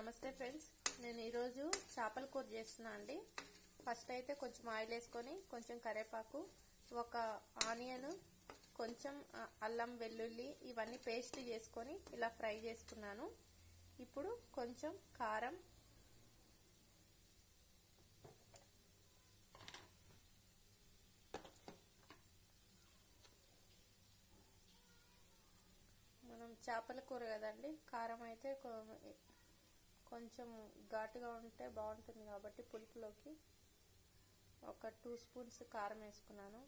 నమస్తే ఫ్రెండ్స్, నేను ఈరోజు చేపల కూర చేస్తున్నా అండి. ఫస్ట్ అయితే కొంచెం ఆయిల్ వేసుకొని కొంచెం కరివేపాకు, ఒక ఆనియన్, కొంచెం అల్లం వెల్లుల్లి ఇవన్నీ పేస్ట్ చేసుకొని ఇలా ఫ్రై చేసుకున్నాను. ఇప్పుడు కొంచెం కారం, మనం చేపల కూర కదండి, కారం అయితే కొంచెం ఘాటుగా ఉంటే బాగుంటుంది కాబట్టి పులుపులోకి ఒక 2 స్పూన్స్ కారం వేసుకున్నాను.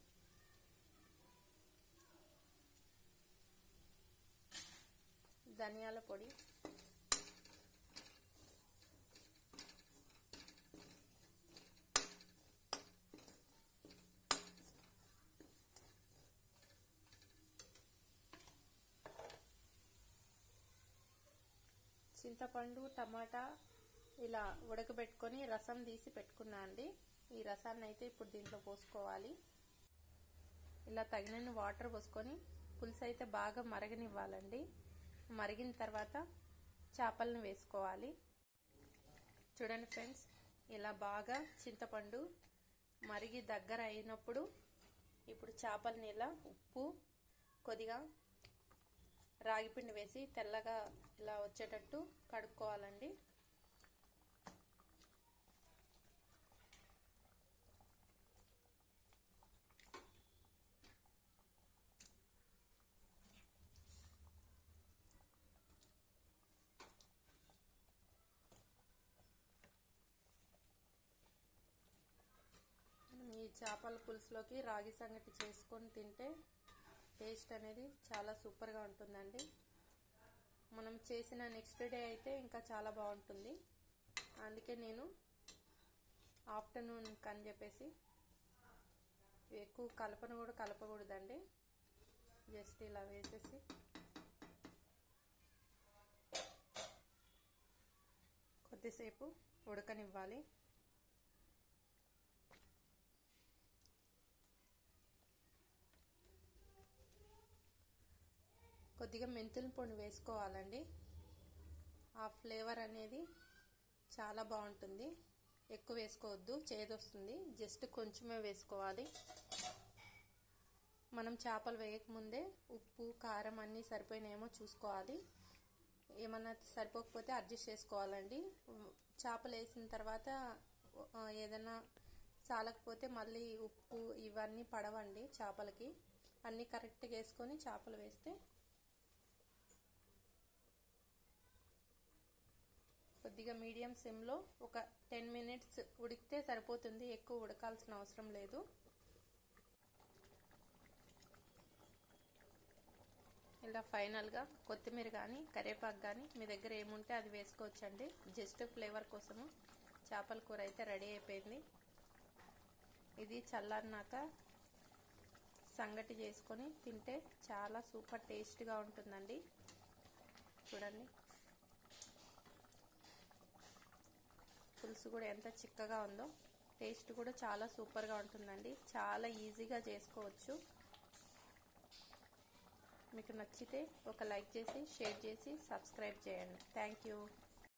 ధనియాల పొడి, చింతపండు, టమాటా ఇలా ఉడకబెట్టుకొని రసం తీసి పెట్టుకున్నా అండి. ఈ రసాన్ని అయితే ఇప్పుడు దీంట్లో పోసుకోవాలి. ఇలా తగినన్ని వాటర్ పోసుకొని పులుసు అయితే బాగా మరగనివ్వాలండి. మరిగిన తర్వాత చేపలను వేసుకోవాలి. చూడండి ఫ్రెండ్స్, ఇలా బాగా చింతపండు మరిగి దగ్గర అయినప్పుడు ఇప్పుడు చేపలని ఇలా ఉప్పు, కొద్దిగా రాగిపిండి వేసి తెల్లగా ఇలా వచ్చేటట్టు కడుక్కోవాలండి. ఈ చేపల పులుసులోకి రాగి సంగటి చేసుకొని తింటే టేస్ట్ అనేది చాలా సూపర్గా ఉంటుందండి. మనం చేసిన నెక్స్ట్ డే అయితే ఇంకా చాలా బాగుంటుంది. అందుకే నేను ఆఫ్టర్నూన్ అని చెప్పేసి ఎక్కువ కలపకూడదండి. జస్ట్ ఇలా వేసేసి కొద్దిసేపు ఉడకనివ్వాలి. కొద్దిగా మెంతుల పొడి వేసుకోవాలండి. ఆ ఫ్లేవర్ అనేది చాలా బాగుంటుంది. ఎక్కువ వేసుకోవద్దు, చేదొస్తుంది. జస్ట్ కొంచెమే వేసుకోవాలి. మనం చేపలు వేయకముందే ఉప్పు, కారం అన్నీ సరిపోయినాయేమో చూసుకోవాలి. ఏమన్నా సరిపోకపోతే అడ్జస్ట్ చేసుకోవాలండి. చేపలు వేసిన తర్వాత ఏదైనా చాలకపోతే మళ్ళీ ఉప్పు ఇవన్నీ పడవండి చేపలకి. అన్నీ కరెక్ట్గా వేసుకొని చేపలు వేస్తే కొద్దిగా మీడియం సిమ్లో ఒక 10 మినిట్స్ ఉడికితే సరిపోతుంది. ఎక్కువ ఉడకాల్సిన అవసరం లేదు. ఇలా ఫైనల్గా కొత్తిమీర కానీ కరివేపాకు కానీ మీ దగ్గర ఏముంటే అది వేసుకోవచ్చండి. జస్ట్ ఫ్లేవర్ కోసము చేపల కూర అయితే రెడీ అయిపోయింది. ఇది చల్లారినాక సంగటి చేసుకొని తింటే చాలా సూపర్ టేస్ట్గా ఉంటుందండి. చూడండి, పులుసు కూడా ఎంత చిక్కగా ఉందో. టేస్ట్ కూడా చాలా సూపర్గా ఉంటుందండి. చాలా ఈజీగా చేసుకోవచ్చు. మీకు నచ్చితే ఒక లైక్ చేసి, షేర్ చేసి, సబ్స్క్రైబ్ చేయండి. Thank you.